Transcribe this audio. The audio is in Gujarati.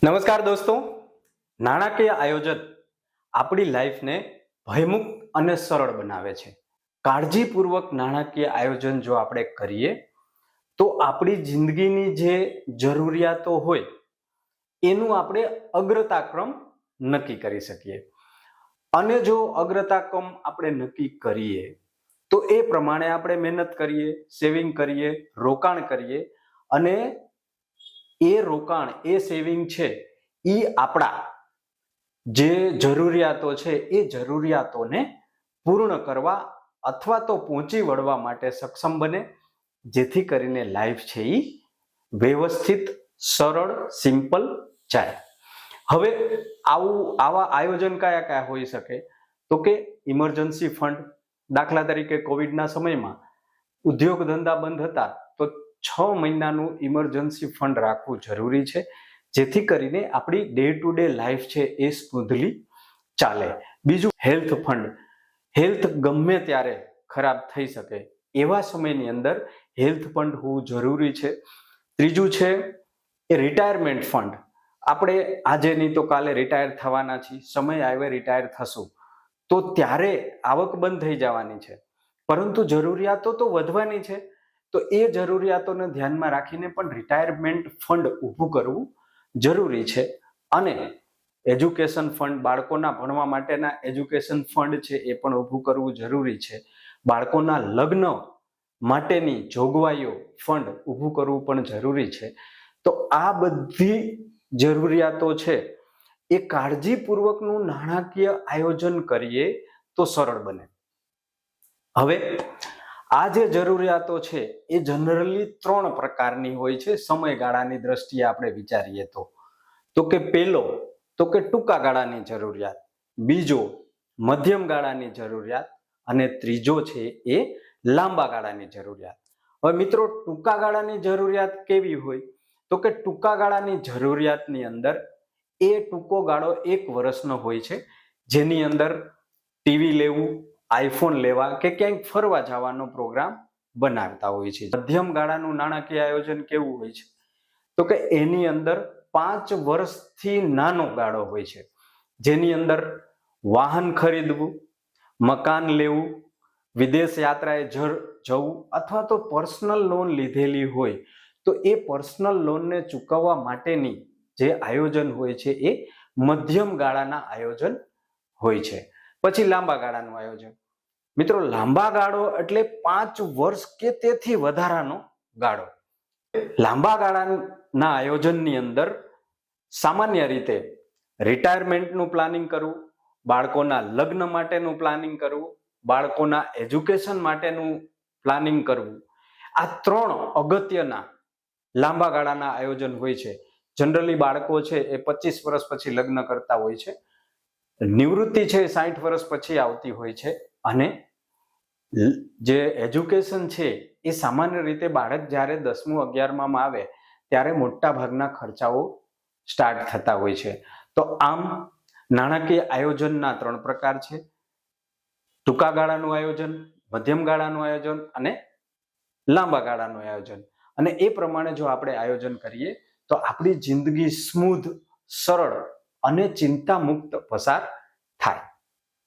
નમસ્કાર દોસ્તો, નાણાકીય આયોજન આપણી લાઈફને ભયમુક્ત અને સરળ બનાવે છે. કાળજીપૂર્વક નાણાકીય આયોજન જો આપણે કરીએ તો આપણી જિંદગીની જે જરૂરિયાતો હોય એનું આપણે અગ્રતાક્રમ નક્કી કરી શકીએ. અને જો અગ્રતાક્રમ આપણે નક્કી કરીએ તો એ પ્રમાણે આપણે મહેનત કરીએ, સેવિંગ કરીએ, રોકાણ કરીએ અને એ રોકાણ, એ સેવિંગ છે એ આપણા જે જરૂરિયાતો છે એ જરૂરિયાતોને પૂર્ણ કરવા અથવા તો પહોંચી વળવા માટે સક્ષમ બને, જેથી કરીને લાઈફ છે એ વ્યવસ્થિત, સરળ, સિમ્પલ જાય. હવે આવા આયોજન કયા કયા હોઈ શકે? તો કે ઇમરજન્સી ફંડ, દાખલા તરીકે કોવિડના સમયમાં ઉદ્યોગ ધંધા બંધ હતા તો 6 મહિનાનું ઇમરજન્સી ફંડ રાખવું જરૂરી છે, જેથી કરીને આપણી ડે ટુ ડે લાઈફ છે એ સ્મૂધલી ચાલે. બીજું હેલ્થ ફંડ. હેલ્થ ગમે ત્યારે ખરાબ થઈ શકે, એવા સમયની અંદર હેલ્થ ફંડ હોવું જરૂરી છે. ત્રીજું છે એ રિટાયરમેન્ટ ફંડ. આપણે આજે નહીં તો કાલે રિટાયર થવાના છીએ, સમય આવે રિટાયર થશું તો ત્યારે આવક બંધ થઈ જવાની છે, પરંતુ જરૂરિયાતો તો વધવાની છે. તો એ જરૂરિયાતોને ધ્યાનમાં રાખીને પણ રિટાયરમેન્ટ ફંડ ઊભું કરવું જરૂરી છે. અને એજ્યુકેશન ફંડ, બાળકોના ભણવા માટેના એજ્યુકેશન ફંડ છે એ પણ ઊભું કરવું જરૂરી છે. બાળકોના લગ્ન માટેની જોગવાઈઓ ફંડ ઊભું કરવું પણ જરૂરી છે. તો આ બધી જરૂરિયાતો છે એ કાળજીપૂર્વકનું નાણાકીય આયોજન કરીએ તો સરળ બને. હવે આ જે જરૂરિયાતો છે એ જનરલી 3 પ્રકારની હોય છે સમયગાળાની દ્રષ્ટિએ આપણે વિચારીએ તો કે પહેલો તો કે ટૂંકા ગાળાની જરૂરિયાત, બીજો મધ્યમ ગાળાની જરૂરિયાત અને ત્રીજો છે એ લાંબા ગાળાની જરૂરિયાત. હવે મિત્રો, ટૂંકા ગાળાની જરૂરિયાત કેવી હોય? તો કે ટૂંકા ગાળાની જરૂરિયાતની અંદર એ ટૂંકો ગાળો 1 વર્ષનો હોય છે, જેની અંદર ટીવી લેવું, આઈફોન લેવા કે ક્યાંક ફરવા જવાનો પ્રોગ્રામ બનાવતા હોય છે. મધ્યમ ગાળાનું નાણાકીય આયોજન કેવું હોય છે? તો કે એની અંદર 5 વર્ષથી નાનો ગાળો હોય છે, જેની અંદર વાહન ખરીદવું, મકાન લેવું, વિદેશ યાત્રાએ જવું અથવા તો પર્સનલ લોન લીધેલી હોય તો એ પર્સનલ લોનને ચૂકવવા માટેની જે આયોજન હોય છે એ મધ્યમ ગાળાના આયોજન હોય છે. પછી લાંબા ગાળાનું આયોજન. મિત્રો, લાંબા ગાળો એટલે 5 વર્ષ કે તેથી વધારાનો ગાળો. લાંબા ગાળાના આયોજનની અંદર સામાન્ય રીતે રિટાયરમેન્ટનું પ્લાનિંગ કરવું, બાળકોના લગ્ન માટેનું પ્લાનિંગ કરવું, બાળકોના એજ્યુકેશન માટેનું પ્લાનિંગ કરવું, આ 3 અગત્યના લાંબા ગાળાના આયોજન હોય છે. જનરલી બાળકો છે એ 25 વર્ષ પછી લગ્ન કરતા હોય છે, નિવૃત્તિ છે 60 વર્ષ પછી આવતી હોય છે, અને જે એજ્યુકેશન છે એ સામાન્ય રીતે બાળક જ્યારે 10મું 11મામાં આવે ત્યારે મોટા ભાગના ખર્ચાઓ સ્ટાર્ટ થતા હોય છે. તો આમ નાણાકીય આયોજનના 3 પ્રકાર છે: ટૂંકા ગાળાનું આયોજન, મધ્યમ ગાળાનું આયોજન અને લાંબા ગાળાનું આયોજન. અને એ પ્રમાણે જો આપણે આયોજન કરીએ તો આપણી જિંદગી સ્મૂધ, સરળ અને ચિંતા મુક્ત પસાર